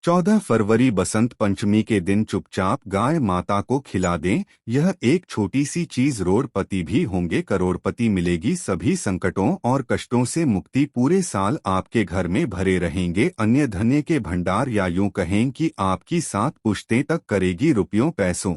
14 फरवरी बसंत पंचमी के दिन चुपचाप गाय माता को खिला दें। यह एक छोटी सी चीज करोड़पति भी होंगे करोड़पति मिलेगी। सभी संकटों और कष्टों से मुक्ति, पूरे साल आपके घर में भरे रहेंगे अन्य धन्य के भंडार, या यूं कहें कि आपकी 7 पुश्तें तक करेगी रुपयों पैसों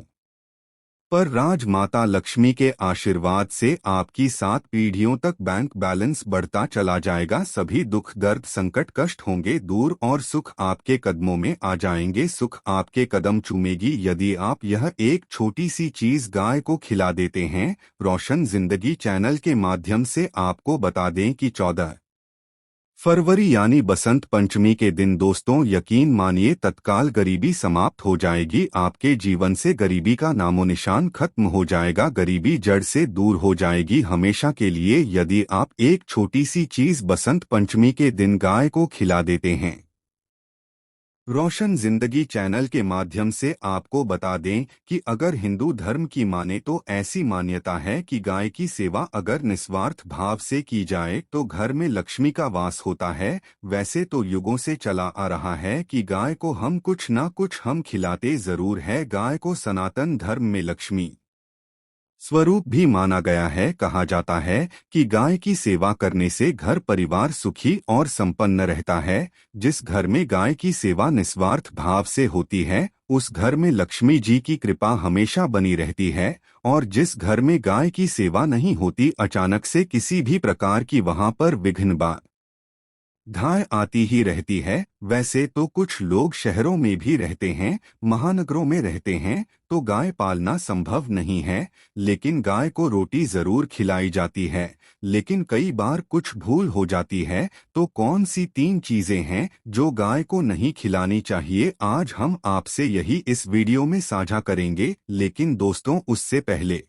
पर राज। माता लक्ष्मी के आशीर्वाद से आपकी 7 पीढ़ियों तक बैंक बैलेंस बढ़ता चला जाएगा। सभी दुख दर्द संकट कष्ट होंगे दूर और सुख आपके कदमों में आ जाएंगे। सुख आपके कदम चूमेगी यदि आप यह एक छोटी सी चीज गाय को खिला देते हैं। रोशन जिंदगी चैनल के माध्यम से आपको बता दें कि 14 फरवरी यानी बसंत पंचमी के दिन दोस्तों यकीन मानिए तत्काल गरीबी समाप्त हो जाएगी। आपके जीवन से गरीबी का नामो निशान खत्म हो जाएगा। गरीबी जड़ से दूर हो जाएगी हमेशा के लिए यदि आप एक छोटी सी चीज बसंत पंचमी के दिन गाय को खिला देते हैं। रोशन जिंदगी चैनल के माध्यम से आपको बता दें कि अगर हिंदू धर्म की माने तो ऐसी मान्यता है कि गाय की सेवा अगर निस्वार्थ भाव से की जाए तो घर में लक्ष्मी का वास होता है। वैसे तो युगों से चला आ रहा है कि गाय को हम कुछ ना कुछ हम खिलाते जरूर है। गाय को सनातन धर्म में लक्ष्मी स्वरूप भी माना गया है। कहा जाता है कि गाय की सेवा करने से घर परिवार सुखी और संपन्न रहता है। जिस घर में गाय की सेवा निस्वार्थ भाव से होती है उस घर में लक्ष्मी जी की कृपा हमेशा बनी रहती है। और जिस घर में गाय की सेवा नहीं होती अचानक से किसी भी प्रकार की वहां पर विघ्न धाय आती ही रहती है। वैसे तो कुछ लोग शहरों में भी रहते हैं, महानगरों में रहते हैं तो गाय पालना संभव नहीं है, लेकिन गाय को रोटी जरूर खिलाई जाती है। लेकिन कई बार कुछ भूल हो जाती है। तो कौन सी 3 चीजें हैं जो गाय को नहीं खिलानी चाहिए, आज हम आपसे यही इस वीडियो में साझा करेंगे। लेकिन दोस्तों उससे पहले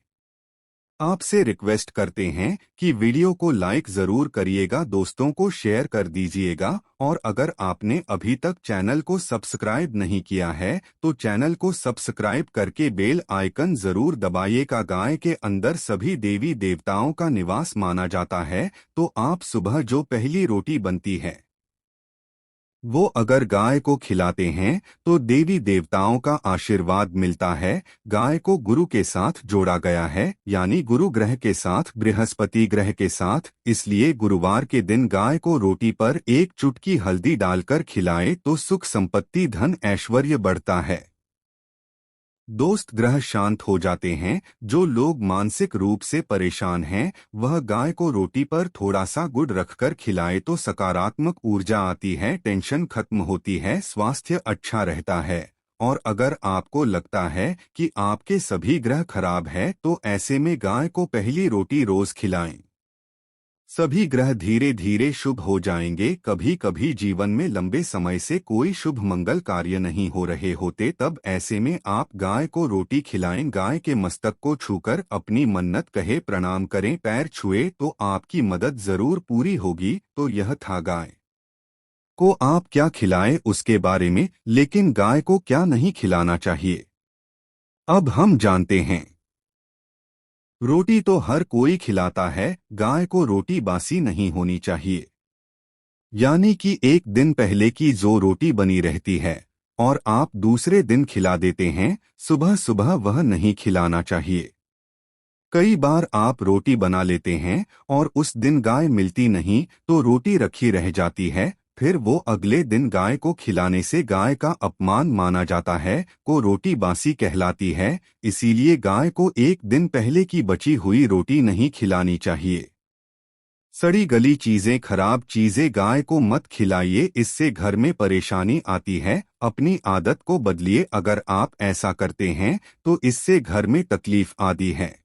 आपसे रिक्वेस्ट करते हैं कि वीडियो को लाइक जरूर करिएगा, दोस्तों को शेयर कर दीजिएगा और अगर आपने अभी तक चैनल को सब्सक्राइब नहीं किया है तो चैनल को सब्सक्राइब करके बेल आइकन जरूर दबाइएगा। गाय के अंदर सभी देवी देवताओं का निवास माना जाता है, तो आप सुबह जो पहली रोटी बनती है वो अगर गाय को खिलाते हैं तो देवी देवताओं का आशीर्वाद मिलता है। गाय को गुरु के साथ जोड़ा गया है, यानी गुरु ग्रह के साथ, बृहस्पति ग्रह के साथ। इसलिए गुरुवार के दिन गाय को रोटी पर एक चुटकी हल्दी डालकर खिलाएं तो सुख संपत्ति धन ऐश्वर्य बढ़ता है। दोस्त ग्रह शांत हो जाते हैं। जो लोग मानसिक रूप से परेशान हैं वह गाय को रोटी पर थोड़ा सा गुड़ रखकर खिलाए तो सकारात्मक ऊर्जा आती है, टेंशन खत्म होती है, स्वास्थ्य अच्छा रहता है। और अगर आपको लगता है कि आपके सभी ग्रह खराब है तो ऐसे में गाय को पहली रोटी रोज खिलाएं। सभी ग्रह धीरे धीरे शुभ हो जाएंगे। कभी कभी जीवन में लंबे समय से कोई शुभ मंगल कार्य नहीं हो रहे होते, तब ऐसे में आप गाय को रोटी खिलाएं। गाय के मस्तक को छूकर अपनी मन्नत कहे, प्रणाम करें, पैर छुए तो आपकी मदद जरूर पूरी होगी। तो यह था गाय को आप क्या खिलाएं उसके बारे में, लेकिन गाय को क्या नहीं खिलाना चाहिए अब हम जानते हैं। रोटी तो हर कोई खिलाता है, गाय को रोटी बासी नहीं होनी चाहिए, यानी कि एक दिन पहले की जो रोटी बनी रहती है और आप दूसरे दिन खिला देते हैं, सुबह सुबह वह नहीं खिलाना चाहिए। कई बार आप रोटी बना लेते हैं और उस दिन गाय मिलती नहीं तो रोटी रखी रह जाती है, फिर वो अगले दिन गाय को खिलाने से गाय का अपमान माना जाता है, को रोटी बासी कहलाती है। इसीलिए गाय को एक दिन पहले की बची हुई रोटी नहीं खिलानी चाहिए। सड़ी गली चीजें, खराब चीजें गाय को मत खिलाइए, इससे घर में परेशानी आती है। अपनी आदत को बदलिए, अगर आप ऐसा करते हैं तो इससे घर में तकलीफ आती है।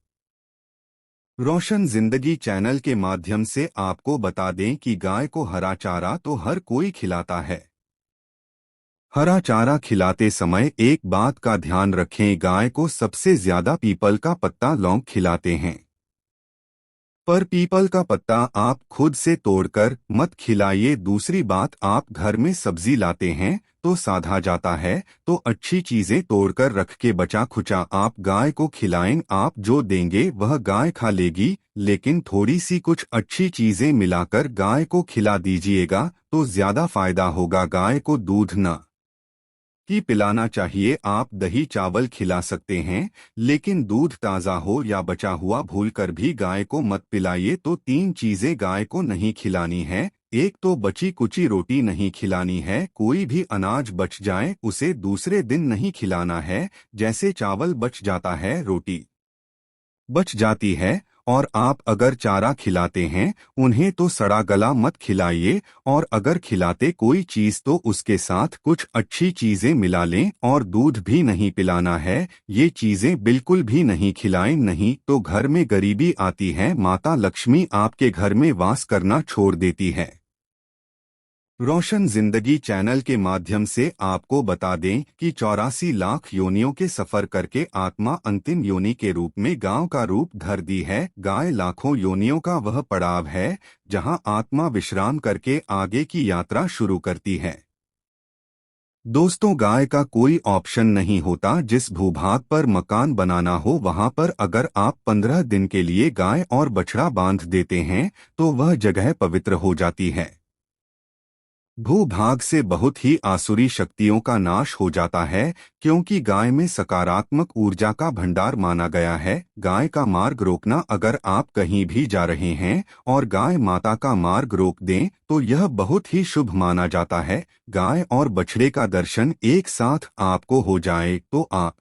रोशन जिंदगी चैनल के माध्यम से आपको बता दें कि गाय को हरा चारा तो हर कोई खिलाता है। हरा चारा खिलाते समय एक बात का ध्यान रखें, गाय को सबसे ज्यादा पीपल का पत्ता लौंग खिलाते हैं, पर पीपल का पत्ता आप खुद से तोड़कर मत खिलाइए। दूसरी बात, आप घर में सब्जी लाते हैं तो साधा जाता है, तो अच्छी चीजें तोड़कर रख के बचा खुचा आप गाय को खिलाएं। आप जो देंगे वह गाय खा लेगी, लेकिन थोड़ी सी कुछ अच्छी चीजें मिलाकर गाय को खिला दीजिएगा तो ज्यादा फायदा होगा। गाय को दूध न कि पिलाना चाहिए। आप दही चावल खिला सकते हैं, लेकिन दूध ताज़ा हो या बचा हुआ भूलकर भी गाय को मत पिलाइए। तो 3 चीजें गाय को नहीं खिलानी है। एक तो बची कुची रोटी नहीं खिलानी है। कोई भी अनाज बच जाए उसे दूसरे दिन नहीं खिलाना है। जैसे चावल बच जाता है, रोटी बच जाती है, और आप अगर चारा खिलाते हैं उन्हें तो सड़ा गला मत खिलाइए। और अगर खिलाते कोई चीज तो उसके साथ कुछ अच्छी चीजें मिला लें। और दूध भी नहीं पिलाना है। ये चीजें बिल्कुल भी नहीं खिलाएं, नहीं तो घर में गरीबी आती है। माता लक्ष्मी आपके घर में वास करना छोड़ देती है। रोशन जिंदगी चैनल के माध्यम से आपको बता दें कि 84 लाख योनियों के सफर करके आत्मा अंतिम योनि के रूप में गांव का रूप धर दी है। गाय लाखों योनियों का वह पड़ाव है जहां आत्मा विश्राम करके आगे की यात्रा शुरू करती है। दोस्तों, गाय का कोई ऑप्शन नहीं होता। जिस भूभाग पर मकान बनाना हो वहां पर अगर आप 15 दिन के लिए गाय और बछड़ा बांध देते हैं तो वह जगह पवित्र हो जाती है। भूभाग से बहुत ही आसुरी शक्तियों का नाश हो जाता है, क्योंकि गाय में सकारात्मक ऊर्जा का भंडार माना गया है। गाय का मार्ग रोकना, अगर आप कहीं भी जा रहे हैं और गाय माता का मार्ग रोक दें तो यह बहुत ही शुभ माना जाता है। गाय और बछड़े का दर्शन एक साथ आपको हो जाए तो आप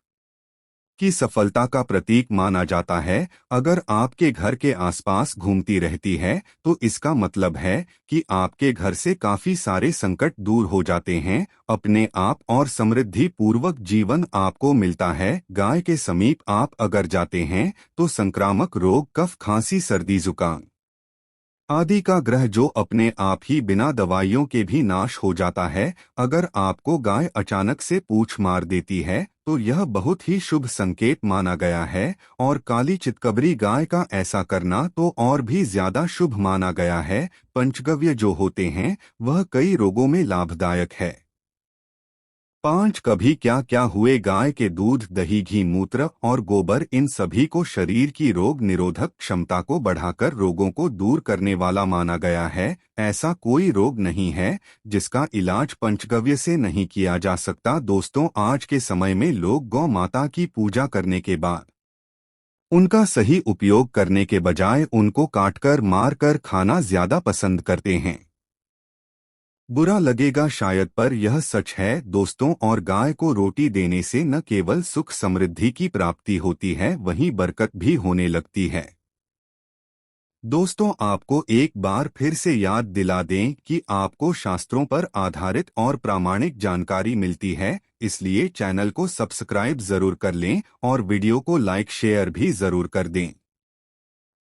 की सफलता का प्रतीक माना जाता है। अगर आपके घर के आसपास घूमती रहती है तो इसका मतलब है कि आपके घर से काफी सारे संकट दूर हो जाते हैं। अपने आप और समृद्धि पूर्वक जीवन आपको मिलता है। गाय के समीप आप अगर जाते हैं तो संक्रामक रोग, कफ, खांसी, सर्दी, जुकाम आदि का ग्रह जो अपने आप ही बिना दवाइयों के भी नाश हो जाता है। अगर आपको गाय अचानक से पूंछ मार देती है तो यह बहुत ही शुभ संकेत माना गया है। और काली चितकबरी गाय का ऐसा करना तो और भी ज्यादा शुभ माना गया है। पंचगव्य जो होते हैं वह कई रोगों में लाभदायक है। 5 कभी क्या क्या हुए। गाय के दूध, दही, घी, मूत्र और गोबर, इन सभी को शरीर की रोग निरोधक क्षमता को बढ़ाकर रोगों को दूर करने वाला माना गया है। ऐसा कोई रोग नहीं है जिसका इलाज पंचगव्य से नहीं किया जा सकता। दोस्तों, आज के समय में लोग गौ माता की पूजा करने के बाद उनका सही उपयोग करने के बजाय उनको काटकर, मारकर खाना ज्यादा पसंद करते हैं। बुरा लगेगा शायद, पर यह सच है दोस्तों। और गाय को रोटी देने से न केवल सुख समृद्धि की प्राप्ति होती है, वहीं बरकत भी होने लगती है। दोस्तों, आपको एक बार फिर से याद दिला दें कि आपको शास्त्रों पर आधारित और प्रामाणिक जानकारी मिलती है। इसलिए चैनल को सब्सक्राइब जरूर कर लें और वीडियो को लाइक शेयर भी जरूर कर दें।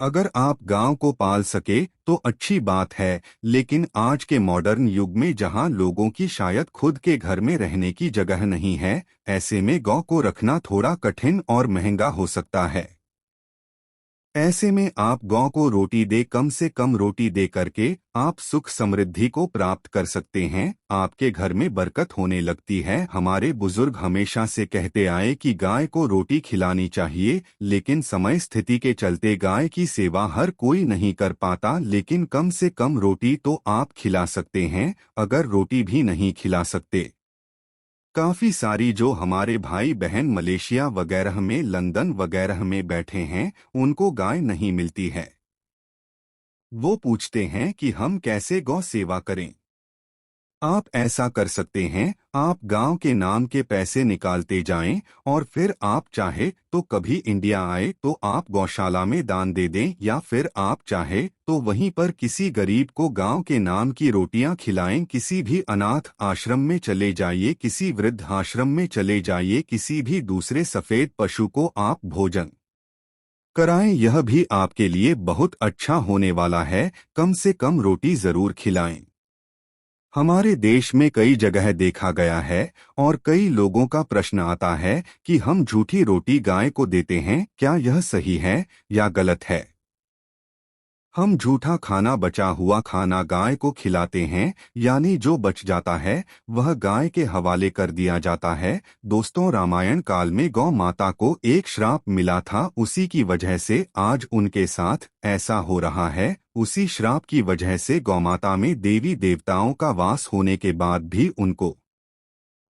अगर आप गांव को पाल सके तो अच्छी बात है, लेकिन आज के मॉडर्न युग में जहां लोगों की शायद खुद के घर में रहने की जगह नहीं है, ऐसे में गौ को रखना थोड़ा कठिन और महंगा हो सकता है। ऐसे में आप गौ को रोटी दे, कम से कम रोटी दे करके आप सुख समृद्धि को प्राप्त कर सकते हैं। आपके घर में बरकत होने लगती है। हमारे बुजुर्ग हमेशा से कहते आए कि गाय को रोटी खिलानी चाहिए, लेकिन समय स्थिति के चलते गाय की सेवा हर कोई नहीं कर पाता। लेकिन कम से कम रोटी तो आप खिला सकते हैं। अगर रोटी भी नहीं खिला सकते, काफी सारी जो हमारे भाई बहन मलेशिया वगैरह में, लंदन वगैरह में बैठे हैं, उनको गाय नहीं मिलती है। वो पूछते हैं कि हम कैसे गौ सेवा करें। आप ऐसा कर सकते हैं, आप गांव के नाम के पैसे निकालते जाएं और फिर आप चाहे तो कभी इंडिया आए तो आप गौशाला में दान दे दें, या फिर आप चाहे तो वहीं पर किसी गरीब को गांव के नाम की रोटियां खिलाएं। किसी भी अनाथ आश्रम में चले जाइए, किसी वृद्ध आश्रम में चले जाइए, किसी भी दूसरे सफेद पशु को आप भोजन कराएं। यह भी आपके लिए बहुत अच्छा होने वाला है। कम से कम रोटी जरूर खिलाएं। हमारे देश में कई जगह देखा गया है और कई लोगों का प्रश्न आता है कि हम झूठी रोटी गाय को देते हैं, क्या यह सही है या गलत है। हम झूठा खाना, बचा हुआ खाना गाय को खिलाते हैं, यानी जो बच जाता है वह गाय के हवाले कर दिया जाता है। दोस्तों, रामायण काल में गौ माता को एक श्राप मिला था, उसी की वजह से आज उनके साथ ऐसा हो रहा है। उसी श्राप की वजह से गौमाता में देवी देवताओं का वास होने के बाद भी उनको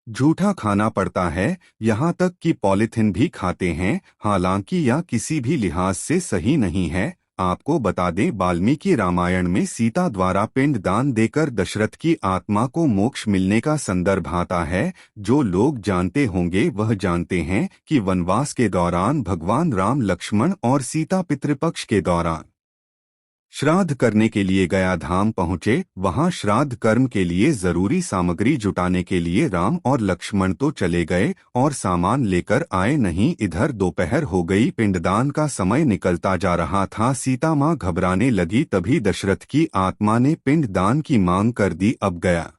झूठा खाना पड़ता है, यहाँ तक कि पॉलिथिन भी खाते हैं, हालांकि यह किसी भी लिहाज से सही नहीं है। आपको बता दें, वाल्मीकि रामायण में सीता द्वारा पिंड दान देकर दशरथ की आत्मा को मोक्ष मिलने का संदर्भ आता है। जो लोग जानते होंगे वह जानते हैं कि वनवास के दौरान भगवान राम लक्ष्मण और सीता पितृपक्ष के दौरान श्राद्ध करने के लिए गया धाम पहुंचे। वहां श्राद्ध कर्म के लिए जरूरी सामग्री जुटाने के लिए राम और लक्ष्मण तो चले गए और सामान लेकर आए नहीं। इधर दोपहर हो गई, पिंडदान का समय निकलता जा रहा था। सीता मां घबराने लगी, तभी दशरथ की आत्मा ने पिंडदान की मांग कर दी। अब गया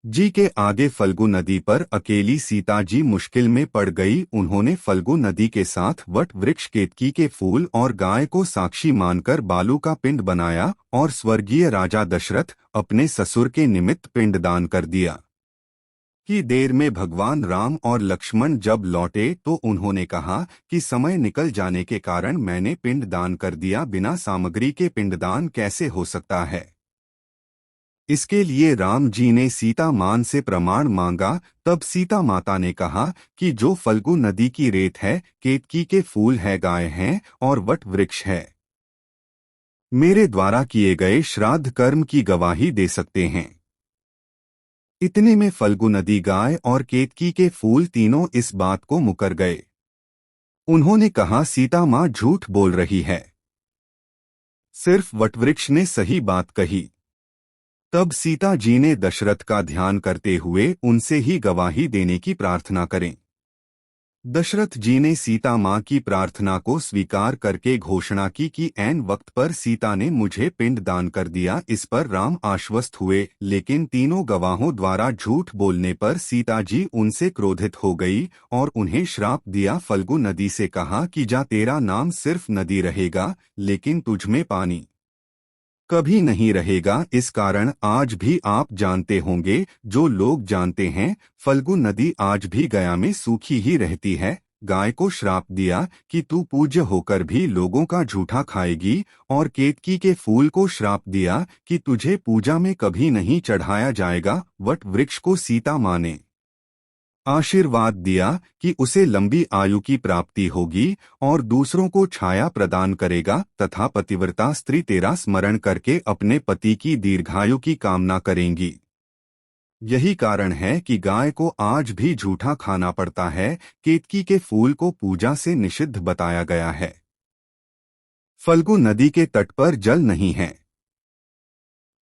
जी के आगे फल्गु नदी पर अकेली सीता जी मुश्किल में पड़ गई। उन्होंने फल्गु नदी के साथ वट वृक्ष, केतकी के फूल और गाय को साक्षी मानकर बालू का पिंड बनाया और स्वर्गीय राजा दशरथ अपने ससुर के निमित्त पिंडदान कर दिया। कि देर में भगवान राम और लक्ष्मण जब लौटे तो उन्होंने कहा कि समय निकल जाने के कारण मैंने पिंडदान कर दिया, बिना सामग्री के पिंडदान कैसे हो सकता है। इसके लिए राम जी ने सीता मान से प्रमाण मांगा। तब सीता माता ने कहा कि जो फल्गु नदी की रेत है, केतकी के फूल है, गाय हैं और वट वृक्ष है, मेरे द्वारा किए गए श्राद्ध कर्म की गवाही दे सकते हैं। इतने में फल्गु नदी, गाय और केतकी के फूल तीनों इस बात को मुकर गए। उन्होंने कहा, सीता मां झूठ बोल रही है, सिर्फ वटवृक्ष ने सही बात कही। तब सीता जी ने दशरथ का ध्यान करते हुए उनसे ही गवाही देने की प्रार्थना करें। दशरथ जी ने सीता मां की प्रार्थना को स्वीकार करके घोषणा की कि ऐन वक्त पर सीता ने मुझे पिंड दान कर दिया। इस पर राम आश्वस्त हुए, लेकिन तीनों गवाहों द्वारा झूठ बोलने पर सीता जी उनसे क्रोधित हो गई और उन्हें श्राप दिया। फल्गु नदी से कहा कि जा, तेरा नाम सिर्फ नदी रहेगा, लेकिन तुझमें पानी कभी नहीं रहेगा। इस कारण आज भी आप जानते होंगे, जो लोग जानते हैं, फल्गु नदी आज भी गया में सूखी ही रहती है। गाय को श्राप दिया कि तू पूज्य होकर भी लोगों का झूठा खाएगी, और केतकी के फूल को श्राप दिया कि तुझे पूजा में कभी नहीं चढ़ाया जाएगा। वट वृक्ष को सीता मां ने आशीर्वाद दिया कि उसे लंबी आयु की प्राप्ति होगी और दूसरों को छाया प्रदान करेगा, तथा पतिव्रता स्त्री तेरा स्मरण करके अपने पति की दीर्घायु की कामना करेंगी। यही कारण है कि गाय को आज भी झूठा खाना पड़ता है। केतकी के फूल को पूजा से निषिद्ध बताया गया है। फल्गु नदी के तट पर जल नहीं है।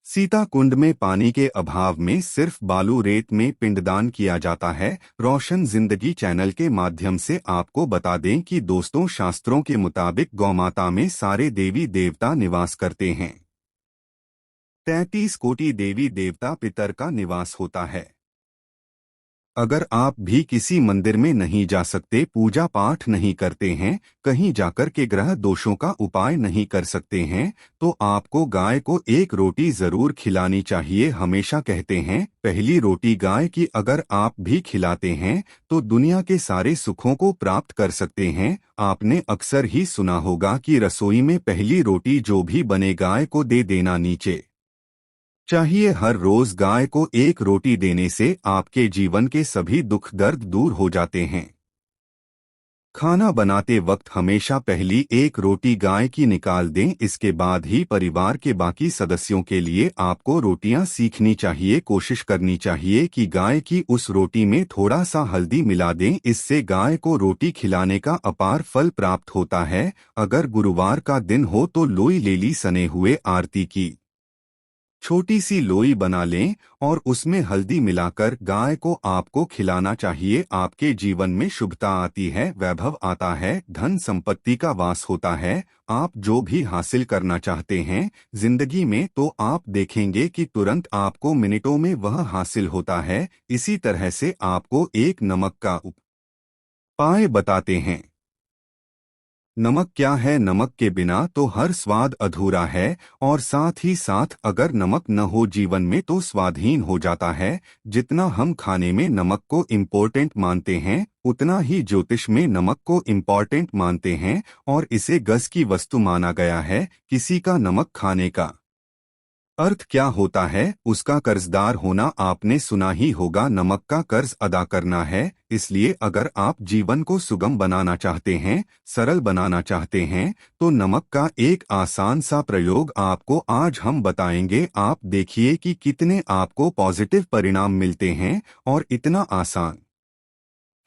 सीता कुंड में पानी के अभाव में सिर्फ बालू रेत में पिंडदान किया जाता है। रोशन जिंदगी चैनल के माध्यम से आपको बता दें कि दोस्तों, शास्त्रों के मुताबिक गौमाता में सारे देवी देवता निवास करते हैं। 33 कोटि देवी देवता पितर का निवास होता है। अगर आप भी किसी मंदिर में नहीं जा सकते, पूजा पाठ नहीं करते हैं, कहीं जाकर के ग्रह दोषों का उपाय नहीं कर सकते हैं, तो आपको गाय को एक रोटी जरूर खिलानी चाहिए। हमेशा कहते हैं, पहली रोटी गाय की अगर आप भी खिलाते हैं तो दुनिया के सारे सुखों को प्राप्त कर सकते हैं। आपने अक्सर ही सुना होगा कि रसोई में पहली रोटी जो भी बने गाय को दे देना नीचे चाहिए। हर रोज गाय को एक रोटी देने से आपके जीवन के सभी दुख दर्द दूर हो जाते हैं। खाना बनाते वक्त हमेशा पहली एक रोटी गाय की निकाल दें, इसके बाद ही परिवार के बाकी सदस्यों के लिए आपको रोटियां सीखनी चाहिए। कोशिश करनी चाहिए कि गाय की उस रोटी में थोड़ा सा हल्दी मिला दें, इससे गाय को रोटी खिलाने का अपार फल प्राप्त होता है। अगर गुरुवार का दिन हो तो लोई ले ली, सने हुए आरती की छोटी सी लोई बना लें और उसमें हल्दी मिलाकर गाय को आपको खिलाना चाहिए। आपके जीवन में शुभता आती है, वैभव आता है, धन संपत्ति का वास होता है। आप जो भी हासिल करना चाहते हैं जिंदगी में, तो आप देखेंगे कि तुरंत आपको मिनटों में वह हासिल होता है। इसी तरह से आपको एक नमक का उपाय बताते हैं। नमक क्या है? नमक के बिना तो हर स्वाद अधूरा है, और साथ ही साथ अगर नमक न हो जीवन में तो स्वादहीन हो जाता है। जितना हम खाने में नमक को इम्पोर्टेंट मानते हैं, उतना ही ज्योतिष में नमक को इम्पोर्टेंट मानते हैं और इसे गज की वस्तु माना गया है। किसी का नमक खाने का अर्थ क्या होता है उसका कर्जदार होना आपने सुना ही होगा। नमक का कर्ज अदा करना है। इसलिए अगर आप जीवन को सुगम बनाना चाहते हैं, सरल बनाना चाहते हैं, तो नमक का एक आसान सा प्रयोग आपको आज हम बताएंगे। आप देखिए कि कितने आपको पॉजिटिव परिणाम मिलते हैं, और इतना आसान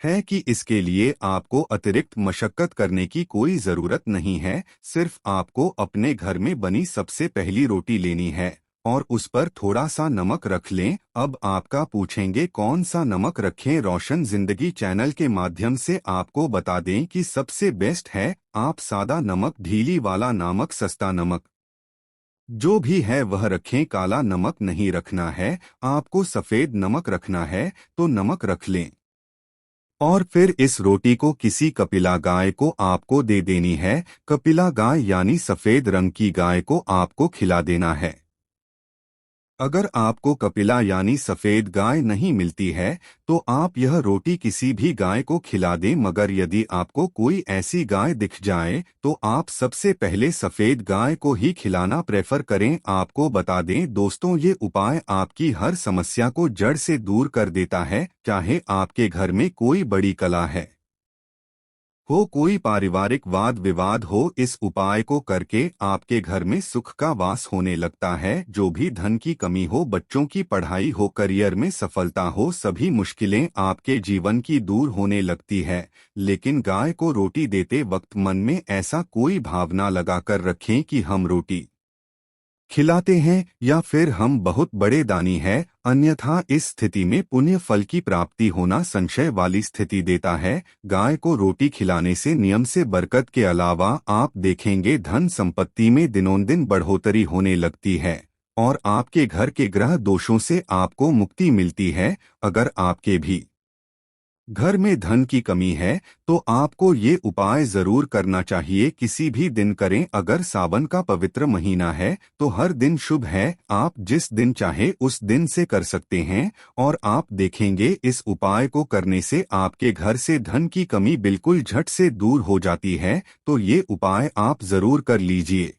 है कि इसके लिए आपको अतिरिक्त मशक्कत करने की कोई ज़रूरत नहीं है। सिर्फ आपको अपने घर में बनी सबसे पहली रोटी लेनी है और उस पर थोड़ा सा नमक रख लें। अब आपका पूछेंगे कौन सा नमक रखें। रोशन जिंदगी चैनल के माध्यम से आपको बता दें कि सबसे बेस्ट है आप सादा नमक, ढीली वाला नमक, सस्ता नमक जो भी है वह रखें। काला नमक नहीं रखना है, आपको सफ़ेद नमक रखना है तो नमक रख लें। और फिर इस रोटी को किसी कपिला गाय को आपको दे देनी है। कपिला गाय यानी सफेद रंग की गाय को आपको खिला देना है। अगर आपको कपिला यानी सफेद गाय नहीं मिलती है तो आप यह रोटी किसी भी गाय को खिला दें, मगर यदि आपको कोई ऐसी गाय दिख जाए तो आप सबसे पहले सफेद गाय को ही खिलाना प्रेफर करें। आपको बता दें दोस्तों, ये उपाय आपकी हर समस्या को जड़ से दूर कर देता है। चाहे आपके घर में कोई बड़ी कला है हो, कोई पारिवारिक वाद विवाद हो, इस उपाय को करके आपके घर में सुख का वास होने लगता है। जो भी धन की कमी हो, बच्चों की पढ़ाई हो, करियर में सफलता हो, सभी मुश्किलें आपके जीवन की दूर होने लगती है। लेकिन गाय को रोटी देते वक्त मन में ऐसा कोई भावना लगाकर रखें कि हम रोटी खिलाते हैं या फिर हम बहुत बड़े दानी हैं। अन्यथा इस स्थिति में पुण्य फल की प्राप्ति होना संशय वाली स्थिति देता है। गाय को रोटी खिलाने से नियम से बरकत के अलावा आप देखेंगे धन संपत्ति में दिनों दिन बढ़ोतरी होने लगती है और आपके घर के ग्रह दोषों से आपको मुक्ति मिलती है। अगर आपके भी घर में धन की कमी है तो आपको ये उपाय जरूर करना चाहिए। किसी भी दिन करें। अगर सावन का पवित्र महीना है तो हर दिन शुभ है। आप जिस दिन चाहे उस दिन से कर सकते हैं और आप देखेंगे इस उपाय को करने से आपके घर से धन की कमी बिल्कुल झट से दूर हो जाती है। तो ये उपाय आप जरूर कर लीजिए।